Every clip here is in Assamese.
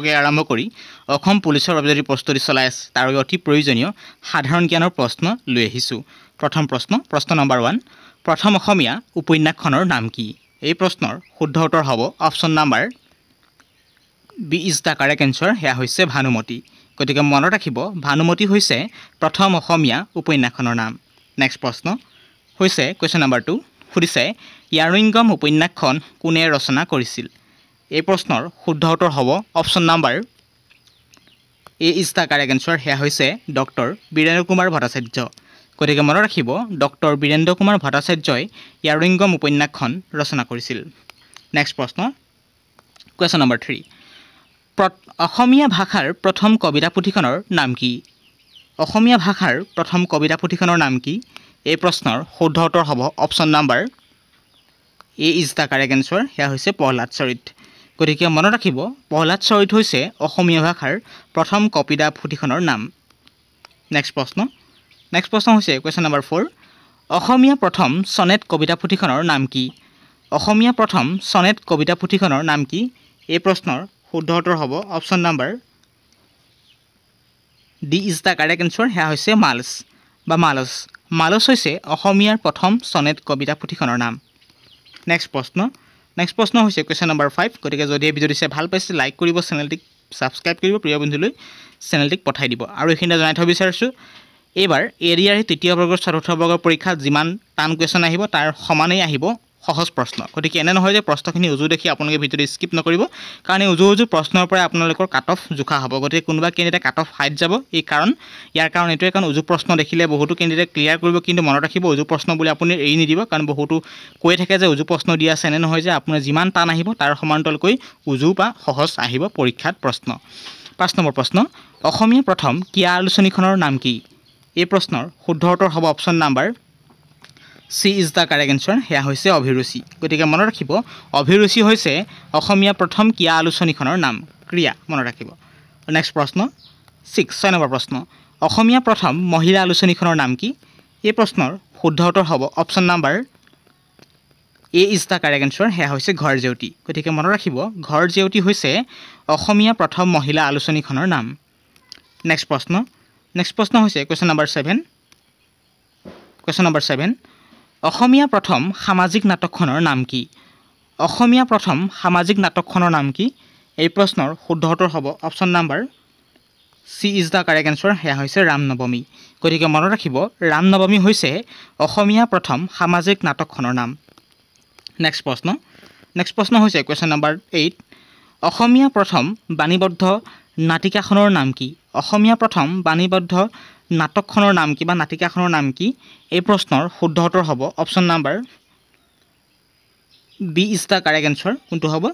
সম্পৰ্কে আৰম্ভ কৰি অসম পুলিচৰ বাবে যদি প্ৰস্তুতি চলাই আছে তাৰ বাবে অতি প্ৰয়োজনীয় সাধাৰণ জ্ঞানৰ প্ৰশ্ন লৈ আহিছোঁ প্ৰথম প্ৰশ্ন নম্বৰ 1 প্ৰথম অসমীয়া উপন্যাসখনৰ নাম কি এই প্ৰশ্নৰ শুদ্ধ উত্তৰ হ'ব option number B is the correct answer হেয়া হৈছে ভানুমতি গতিকে মনত ৰাখিব ভানুমতি হৈছে প্ৰথম অসমীয়া উপন্যাসখনৰ নাম নেক্সট প্ৰশ্ন হৈছে কোৱেশ্চন নম্বৰ 2 সুধিছে ইয়াৰুইংগম উপন্যাসখন কোনে ৰচনা কৰিছিল এই প্ৰশ্নৰ শুদ্ধ উত্তৰ হ'ব option number A is the correct answer হেয়া হৈছে ডক্টৰ বীৰেন্দ্ৰ কুমাৰ ভট্টাচাৰ্য গতিকে মনত ৰাখিব ডক্টৰ বীৰেন্দ্ৰ কুমাৰ ভট্টাচাৰ্যই ইয়াৰুইংগম উপন্যাসখন ৰচনা কৰিছিল নেক্সট প্ৰশ্ন কোৱেশ্চন নম্বৰ 3 অসমীয়া ভাষাৰ প্ৰথম কবিতা পুথিখনৰ নাম কি অসমীয়া ভাষাৰ প্ৰথম কবিতা পুথিখনৰ নাম কি এই প্ৰশ্নৰ শুদ্ধ উত্তৰ হ'ব option number A is the correct answer হেয়া হৈছে প্ৰহ্লাদ চৰিত গতিকে মনত ৰাখিব প্ৰহ্লাদ চৰিত হৈছে অসমীয়া ভাষাৰ প্ৰথম কবিতা পুথিখনৰ নাম নেক্সট প্ৰশ্ন হৈছে কোৱেশ্চন নম্বৰ 4 অসমীয়া প্ৰথম সনেট কবিতা পুথিখনৰ নাম কি অসমীয়া প্ৰথম সনেট কবিতা পুথিখনৰ নাম কি এই প্ৰশ্নৰ শুদ্ধ উত্তৰ হ'ব option number D is the correct answer হেয়া হৈছে মালচ হৈছে অসমীয়াৰ প্ৰথম সনেট কবিতা পুথিখনৰ নাম নেক্সট প্ৰশ্ন হৈছে কোৱেশ্চন নম্বৰ 5 গতিকে যদি এই ভিডিঅ'টো চাই ভাল পাইছে লাইক কৰিব চেনেলটিক সাবস্ক্ৰাইব কৰিব প্ৰিয় বন্ধুলৈ চেনেলটিক পঠাই দিব আৰু এইখিনিতে জনাই থব বিচাৰিছোঁ এইবাৰ এৰিয়াৰ তৃতীয় বৰ্গৰ চতুৰ্থ বৰ্গৰ পৰীক্ষাত যিমান টান কুৱেশ্যন আহিব তাৰ সমানেই আহিব সহজ প্ৰশ্ন গতিকে এনে নহয় যে প্ৰশ্নখিনি উজু দেখি আপোনালোকে ভিডিঅ'টো স্কিপ নকৰিব কাৰণ এই উজু প্ৰশ্নৰ পৰা আপোনালোকৰ কাট অফ জোখা হ'ব গতিকে কোনোবা কেণ্ডিডেট কাট অফ হাইট যাব ইয়াৰ কাৰণ এইটোৱে কাৰণ উজু প্ৰশ্ন দেখিলে বহুতো কেণ্ডিডেট ক্লিয়াৰ কৰিব কিন্তু মনত ৰাখিব উজু প্ৰশ্ন বুলি আপুনি এৰি নিদিব কাৰণ বহুতো কৈ থাকে যে উজু প্ৰশ্ন দিয়া আছে এনে নহয় যে আপোনাৰ যিমান টান আহিব তাৰ সমান্তৰালকৈ উজু বা সহজ আহিব পৰীক্ষাত প্ৰশ্ন 5 নম্বৰ প্ৰশ্ন অসমীয়া প্ৰথম ক্ৰীড়া আলোচনীখনৰ নাম কি এই প্ৰশ্নৰ শুদ্ধ উত্তৰ হ'ব option number C is the correct answer হেয়া হৈছে অভিৰুচি গতিকে মনত ৰাখিব অভিৰুচি হৈছে অসমীয়া প্ৰথম ক্ৰীড়া আলোচনীখনৰ নাম ক্ৰীড়া মনত ৰাখিব নেক্সট প্ৰশ্ন 6 নম্বৰ প্ৰশ্ন অসমীয়া প্ৰথম মহিলা আলোচনীখনৰ নাম কি এই প্ৰশ্নৰ শুদ্ধ উত্তৰ হ'ব option number A is the correct answer হেয়া হৈছে ঘৰ জেউতি গতিকে মনত ৰাখিব ঘৰ জেউতি হৈছে অসমীয়া প্ৰথম মহিলা আলোচনীখনৰ নাম নেক্সট প্ৰশ্ন হৈছে কোৱেশ্চন নম্বৰ 7 অসমীয়া প্ৰথম সামাজিক নাটকখনৰ নাম কি অসমীয়া প্ৰথম সামাজিক নাটকখনৰ নাম কি এই প্ৰশ্নৰ শুদ্ধ উত্তৰ হ'ব option number C is the correct answer হেয়া হৈছে ৰামনৱমী গতিকে মনত ৰাখিব ৰামনৱমী হৈছে অসমীয়া প্ৰথম সামাজিক নাটকখনৰ নাম নেক্সট প্ৰশ্ন হৈছে কোৱেশ্চন নম্বৰ 8 অসমীয়া প্ৰথম বাণীবদ্ধ নাটিকাখনৰ নাম কি অসমীয়া প্ৰথম বাণীবদ্ধ নাটকখনৰ নাম কি বা নাটিকাখনৰ নাম কি এই প্ৰশ্নৰ শুদ্ধ উত্তৰ হ'ব option number B is the correct answer কোনটো হ'ব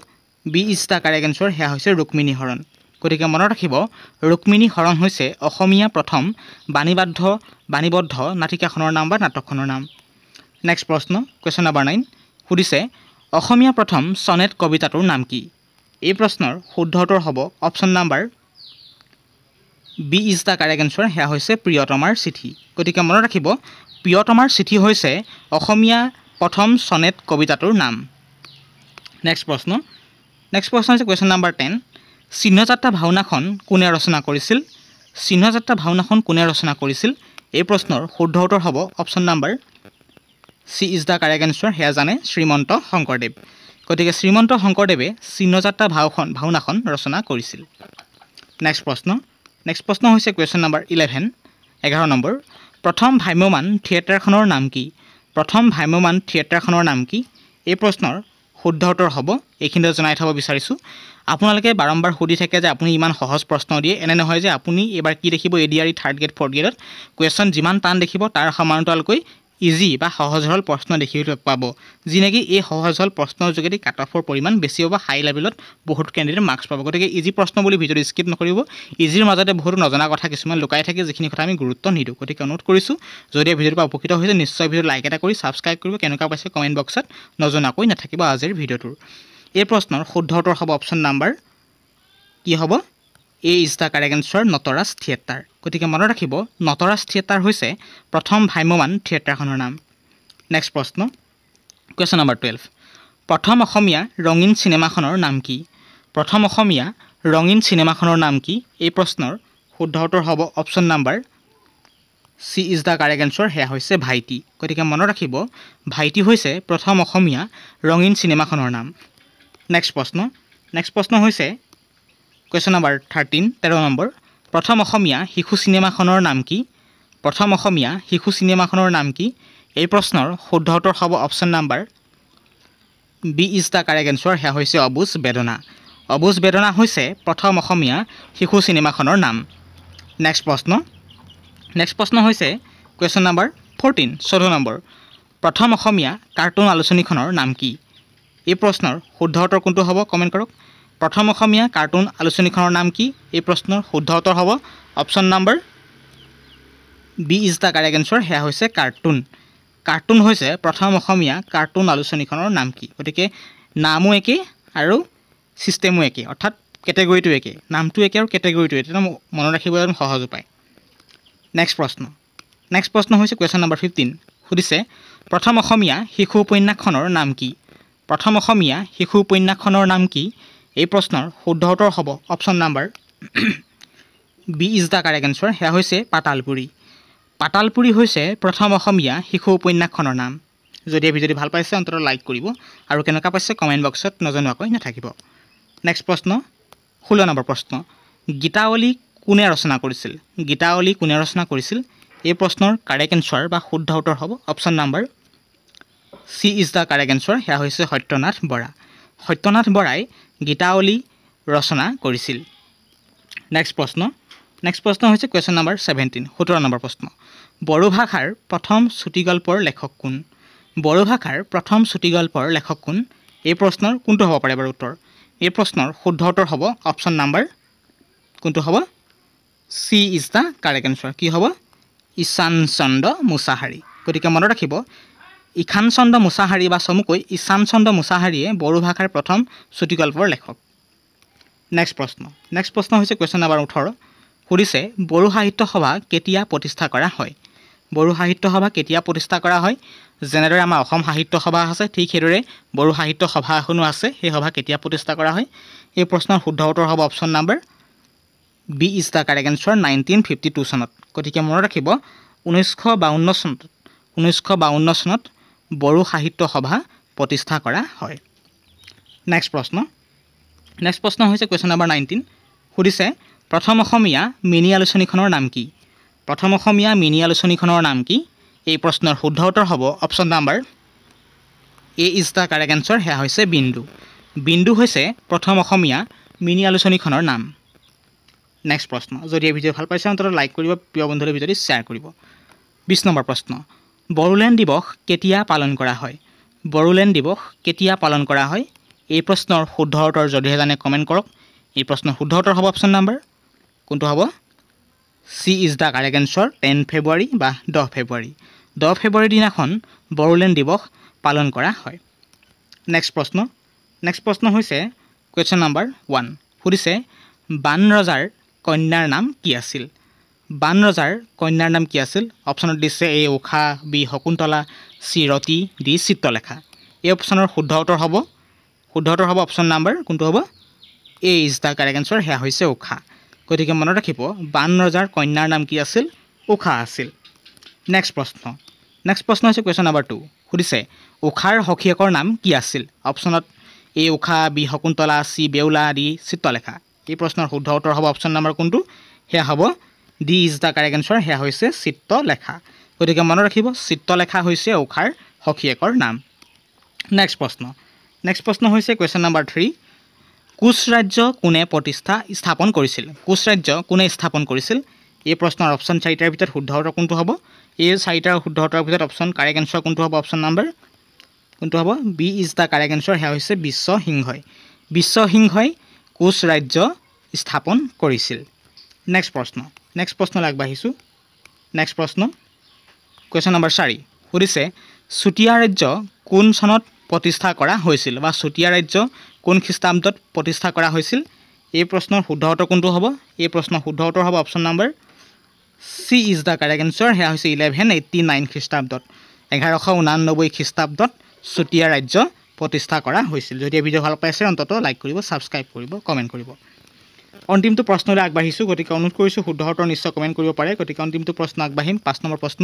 B is the correct answer হেয়া হৈছে ৰুক্মিণী হৰণ গতিকে মনত ৰাখিব ৰুক্মিণী হৰণ হৈছে অসমীয়া প্ৰথম বাণীবদ্ধ নাটিকাখনৰ নাম বা নাটকখনৰ নাম নেক্সট প্ৰশ্ন কোৱেশ্চন নম্বৰ 9 সুধিছে অসমীয়া প্ৰথম সনেট কবিতাটোৰ নাম কি এই প্ৰশ্নৰ শুদ্ধ উত্তৰ হ'ব option number B is the correct answer হেয়া হৈছে প্ৰিয়তমাৰ চিঠি গতিকে মনত ৰাখিব প্ৰিয়তমাৰ চিঠি হৈছে অসমীয়া প্ৰথম সনেট কবিতাটোৰ নাম নেক্সট প্ৰশ্ন হৈছে কোৱেশ্চন নম্বৰ 10 চিহ্নযাত্ৰা ভাওনাখন কোনে ৰচনা কৰিছিল এই প্ৰশ্নৰ শুদ্ধ উত্তৰ হ'ব option number C is the correct answer হেয়া জানে শ্ৰীমন্ত শংকৰদেৱ গতিকে শ্ৰীমন্ত শংকৰদেৱে চিহ্নযাত্ৰা ভাওনাখন ৰচনা কৰিছিল নেক্সট প্ৰশ্ন হৈছে কোৱেশ্চন নম্বৰ 11 নম্বৰ প্ৰথম ভ্ৰাম্যমান থিয়েটাৰখনৰ নাম কি এই প্ৰশ্নৰ শুদ্ধ উত্তৰ হ'ব এইখিনিতে জনাই থব বিচাৰিছোঁ আপোনালোকে বাৰম্বাৰ সুধি থাকে যে আপুনি ইমান সহজ প্ৰশ্ন দিয়ে এনে নহয় যে আপুনি এবাৰ কি দেখিব ADRE 3rd grade 4th গ্ৰেডত question যিমান টান দেখিব তাৰ সমান্তৰালকৈ ইজি বা সহজ সৰল প্ৰশ্ন দেখিবলৈ পাব যি নেকি এই সহজ সৰল প্ৰশ্নৰ যোগেদি কাট অফৰ পৰিমাণ বেছি হ'ব হাই লেভেলত বহুত কেণ্ডিডেট মাৰ্কছ পাব গতিকে ইজি প্ৰশ্ন বুলি ভিডিঅ'টো স্কিপ নকৰিব ইজিৰ মাজতে বহুত নজনা কথা কিছুমান লুকাই থাকে যিখিনি কথা আমি গুৰুত্ব নিদিওঁ গতিকে অনুৰোধ কৰিছোঁ যদি ভিডিঅ'ৰ পৰা উপকৃত হৈছে নিশ্চয় ভিডিঅ'টো লাইক এটা কৰি ছাবস্ক্ৰাইব কৰিব কেনেকুৱা পাইছে কমেণ্ট বক্সত নজনাকৈ নাথাকিব আজিৰ ভিডিঅ'টোৰ এই প্ৰশ্নৰ শুদ্ধ উত্তৰ হ'ব অপচন নম্বৰ কি হ'ব A is the correct answer Natraj theatre গতিকে মনত ৰাখিব নটৰাজ থিয়েটাৰ হৈছে প্ৰথম ভ্ৰাম্যমান থিয়েটাৰখনৰ নাম নেক্সট প্ৰশ্ন কুৱেশ্যন নম্বৰ 12 প্ৰথম অসমীয়া ৰঙীন চিনেমাখনৰ নাম কি প্ৰথম অসমীয়া ৰঙীন চিনেমাখনৰ নাম কি এই প্ৰশ্নৰ শুদ্ধ উত্তৰ হ'ব option number C is the correct answer সেয়া হৈছে ভাইটি গতিকে মনত ৰাখিব ভাইটি হৈছে প্ৰথম অসমীয়া ৰঙীন চিনেমাখনৰ নাম নেক্সট প্ৰশ্ন হৈছে কুৱেশ্যন নাম্বাৰ 13 নম্বৰ প্ৰথম অসমীয়া শিশু চিনেমাখনৰ নাম কি প্ৰথম অসমীয়া শিশু চিনেমাখনৰ নাম কি এই প্ৰশ্নৰ শুদ্ধ উত্তৰ হ'ব option number B is the correct answer সেয়া হৈছে অবুজ বেদনা হৈছে প্ৰথম অসমীয়া শিশু চিনেমাখনৰ নাম নেক্সট প্ৰশ্ন হৈছে কুৱেশ্যন নাম্বাৰ 14 নম্বৰ প্ৰথম অসমীয়া কাৰ্টুন আলোচনীখনৰ নাম কি এই প্ৰশ্নৰ শুদ্ধ উত্তৰ কোনটো হ'ব কমেণ্ট কৰক প্ৰথম অসমীয়া কাৰ্টুন আলোচনীখনৰ নাম কি এই প্ৰশ্নৰ শুদ্ধ উত্তৰ হ'ব option number B is the correct answer সেয়া হৈছে কাৰ্টুন হৈছে প্ৰথম অসমীয়া কাৰ্টুন আলোচনীখনৰ নাম কি গতিকে নামো একেই আৰু ছিষ্টেমো একেই অৰ্থাৎ কেটেগৰীটো একেই নামটো একেই আৰু কেটেগৰীটো একেই তেতিয়া মনত ৰাখিবলৈ সহজ উপায় নেক্সট প্ৰশ্ন হৈছে কুৱেশ্যন নাম্বাৰ 15 সুধিছে প্ৰথম অসমীয়া শিশু উপন্যাসখনৰ নাম কি প্ৰথম অসমীয়া শিশু উপন্যাসখনৰ নাম কি এই প্ৰশ্নৰ শুদ্ধ উত্তৰ হ'ব option number B is the correct answer সেয়া হৈছে পাতালপুৰি হৈছে প্ৰথম অসমীয়া শিশু উপন্যাসখনৰ নাম যদি ভাল পাইছে অন্ততঃ লাইক কৰিব আৰু কেনেকুৱা পাইছে কমেণ্ট বক্সত নজনোৱাকৈ নাথাকিব নেক্সট প্ৰশ্ন 16 নম্বৰ প্ৰশ্ন গীতাৱলী কোনে ৰচনা কৰিছিল এই প্ৰশ্নৰ কাৰেক্ট এনচাৰ বা শুদ্ধ উত্তৰ হ'ব option number C is the correct answer সেয়া হৈছে সত্যনাথ বৰাই গীতাৱলী ৰচনা কৰিছিল নেক্সট প্ৰশ্ন হৈছে কুৱেশ্যন নাম্বাৰ 17 নম্বৰ প্ৰশ্ন বড়ো ভাষাৰ প্ৰথম চুটিগল্পৰ লেখক কোন এই প্ৰশ্নৰ কোনটো হ'ব পাৰে বাৰু উত্তৰ এই প্ৰশ্নৰ শুদ্ধ উত্তৰ হ'ব অপশ্যন নাম্বাৰ কোনটো হ'ব C is the correct answer কি হ'ব ঈশান চন্দ্ৰ মুছাহাৰী গতিকে মনত ৰাখিব ঈশান চন্দ্ৰ মুছাহাৰী বা চমুকৈ ঈশান চন্দ্ৰ মুছাহাৰীয়ে বড়ো ভাষাৰ প্ৰথম চুটিগল্পৰ লেখক নেক্সট প্ৰশ্ন হৈছে কুৱেশ্যন নাম্বাৰ 18 সুধিছে বড়ো সাহিত্য সভা কেতিয়া প্ৰতিষ্ঠা কৰা হয় যেনেদৰে আমাৰ অসম সাহিত্য সভা আছে ঠিক সেইদৰে বড়ো সাহিত্য সভা এখনো আছে সেই সভা কেতিয়া প্ৰতিষ্ঠা কৰা হয় এই প্ৰশ্নৰ শুদ্ধ উত্তৰ হ'ব option number B is the correct answer 1952 চনত গতিকে মনত ৰাখিব 1952 চনত বড়ো সাহিত্য সভা প্ৰতিষ্ঠা কৰা হয় নেক্সট প্ৰশ্ন হৈছে কুৱেশ্যন নাম্বাৰ 19 সুধিছে প্ৰথম অসমীয়া মিনি আলোচনীখনৰ নাম কি এই প্ৰশ্নৰ শুদ্ধ উত্তৰ হ'ব option number A is the correct answer সেয়া হৈছে বিন্দু হৈছে প্ৰথম অসমীয়া মিনি আলোচনীখনৰ নাম নেক্সট প্ৰশ্ন যদি এই ভিডিঅ' ভাল পাইছে অন্ততঃ লাইক কৰিব প্ৰিয় বন্ধুলৈ ভিডিঅ'টি শ্বেয়াৰ কৰিব 20 নম্বৰ প্ৰশ্ন বড়োলেণ্ড দিৱস কেতিয়া পালন কৰা হয় এই প্ৰশ্নৰ শুদ্ধ উত্তৰ যদিহে জানে কমেণ্ট কৰক এই প্ৰশ্নৰ শুদ্ধ উত্তৰ হ'ব অপশ্যন নাম্বাৰ কোনটো হ'ব C is the correct answer 10 ফেব্ৰুৱাৰী বা 10 ফেব্ৰুৱাৰী দিনাখন বড়োলেণ্ড দিৱস পালন কৰা হয় নেক্সট প্ৰশ্ন হৈছে কুৱেশ্যন নাম্বাৰ 1 সুধিছে বান ৰজাৰ কন্যাৰ নাম কি আছিল অপশ্যনত দিছে এ উষা বি শকুন্তলা চি ৰতি ডি চিত্ৰলেখা এই অপশ্যনৰ শুদ্ধ উত্তৰ হ'ব অপশ্যন নাম্বাৰ কোনটো হ'ব A is the correct answer সেয়া হৈছে উষা গতিকে মনত ৰাখিব বান ৰজাৰ কন্যাৰ নাম কি আছিল উষা আছিল নেক্সট প্ৰশ্ন হৈছে কুৱেশ্যন নাম্বাৰ 2 সুধিছে উষাৰ সখীয়েকৰ নাম কি আছিল অপশ্যনত A Usha B Shakuntala C Behula D Chitralekha এই প্ৰশ্নৰ শুদ্ধ উত্তৰ হ'ব অপশ্যন নাম্বাৰ কোনটো সেয়া হ'ব D is the correct answer সেয়া হৈছে চিত্ৰলেখা গতিকে মনত ৰাখিব চিত্ৰলেখা হৈছে উষাৰ সখীয়েকৰ নাম নেক্সট প্ৰশ্ন হৈছে কুৱেশ্যন নাম্বাৰ 3 কোচ ৰাজ্য কোনে স্থাপন কৰিছিল এই প্ৰশ্নৰ অপশ্যন 4টাৰ ভিতৰত শুদ্ধ উত্তৰ কোনটো হ'ব এই 4টাৰ শুদ্ধ উত্তৰৰ ভিতৰত অপশ্যন কাৰেক্ট এনচাৰ কোনটো হ'ব অপশ্যন নাম্বাৰ কোনটো হ'ব B is the correct answer সেয়া হৈছে বিশ্বসিংহই কোচ ৰাজ্য স্থাপন কৰিছিল নেক্সট প্ৰশ্নলৈ আগবাঢ়িছোঁ নেক্সট প্ৰশ্ন কুৱেশ্যন নাম্বাৰ 4 সুধিছে চুতীয়া ৰাজ্য কোন চনত প্ৰতিষ্ঠা কৰা হৈছিল বা চুতীয়া ৰাজ্য কোন খ্ৰীষ্টাব্দত প্ৰতিষ্ঠা কৰা হৈছিল এই প্ৰশ্নৰ শুদ্ধ উত্তৰ কোনটো হ'ব এই প্ৰশ্নৰ শুদ্ধ উত্তৰ হ'ব option number C is the correct answer সেয়া হৈছে 1189 খ্ৰীষ্টাব্দত 1189 খ্ৰীষ্টাব্দত চুতীয়া ৰাজ্য প্ৰতিষ্ঠা কৰা হৈছিল যদি এই ভিডিঅ' ভাল পাইছে অন্ততঃ লাইক কৰিব ছাবস্ক্ৰাইব কৰিব কমেণ্ট কৰিব অন্তিমটো প্ৰশ্নলৈ আগবাঢ়িছোঁ গতিকে অনুৰোধ কৰিছোঁ শুদ্ধ উত্তৰ নিশ্চয় কমেণ্ট কৰিব পাৰে গতিকে অন্তিমটো প্ৰশ্ন আগবাঢ়িম 5 নম্বৰ প্ৰশ্ন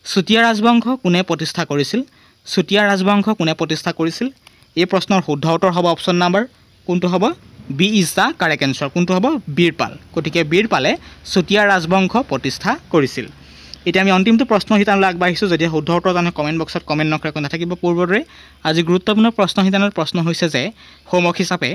চুতীয়া ৰাজবংশ কোনে প্ৰতিষ্ঠা কৰিছিল চুতীয়া ৰাজবংশ কোনে প্ৰতিষ্ঠা কৰিছিল এই প্ৰশ্নৰ শুদ্ধ উত্তৰ হ'ব অপশ্যন নম্বৰ কোনটো হ'ব B is the correct answer কোনটো হ'ব বীৰপাল গতিকে বীৰপালে চুতীয়া ৰাজবংশ প্ৰতিষ্ঠা কৰিছিল এতিয়া আমি অন্তিমটো প্ৰশ্ন শিতানলৈ আগবাঢ়িছোঁ যদি শুদ্ধ উত্তৰ জানে কমেণ্ট বক্সত কমেণ্ট নকৰাকৈ নাথাকিব পূৰ্বদৰে আজি গুৰুত্বপূৰ্ণ প্ৰশ্ন শিতানৰ প্ৰশ্ন হৈছে যে হোমৱৰ্ক হিচাপে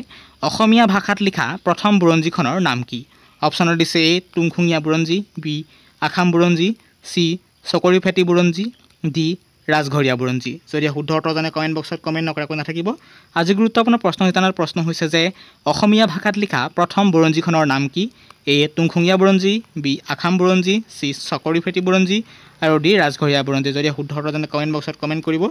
অসমীয়া ভাষাত লিখা প্ৰথম বুৰঞ্জীখনৰ নাম কি অপশ্যনত দিছে এ তুংখুঙীয়া বুৰঞ্জী বি আসাম বুৰঞ্জী চি চকৰি ফেটি বুৰঞ্জী ডি ৰাজঘৰীয়া বুৰঞ্জী যদি শুদ্ধ উত্তৰ জানে কমেণ্ট বক্সত কমেণ্ট নকৰাকৈ নাথাকিব আজি গুৰুত্বপূৰ্ণ প্ৰশ্ন শিতানৰ প্ৰশ্ন হৈছে যে অসমীয়া ভাষাত লিখা প্ৰথম বুৰঞ্জীখনৰ নাম কি এ তুংখুঙীয়া বুৰঞ্জী বি আসাম বুৰঞ্জী চি চকৰি ফেটি বুৰঞ্জী আৰু ডি ৰাজঘৰীয়া বুৰঞ্জী যদি শুদ্ধ উত্তৰ জানে কমেণ্ট বক্সত কমেণ্ট কৰিব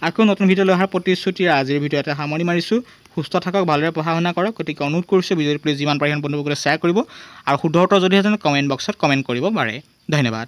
আকৌ নতুন ভিডিঅ' লৈ অহাৰ প্ৰতিশ্ৰুতিৰে আজিৰ ভিডিঅ' এটা সামৰণি মাৰিছোঁ সুস্থ থাকক ভালদৰে পঢ়া শুনা কৰক গতিকে অনুৰোধ কৰিছোঁ ভিডিঅ'টো প্লিজ যিমান পাৰে বন্ধুসকলে শ্বেয়াৰ কৰিব আৰু শুদ্ধ উত্তৰ যদি জানে কমেণ্ট বক্সত কমেণ্ট কৰিব পাৰে ধন্যবাদ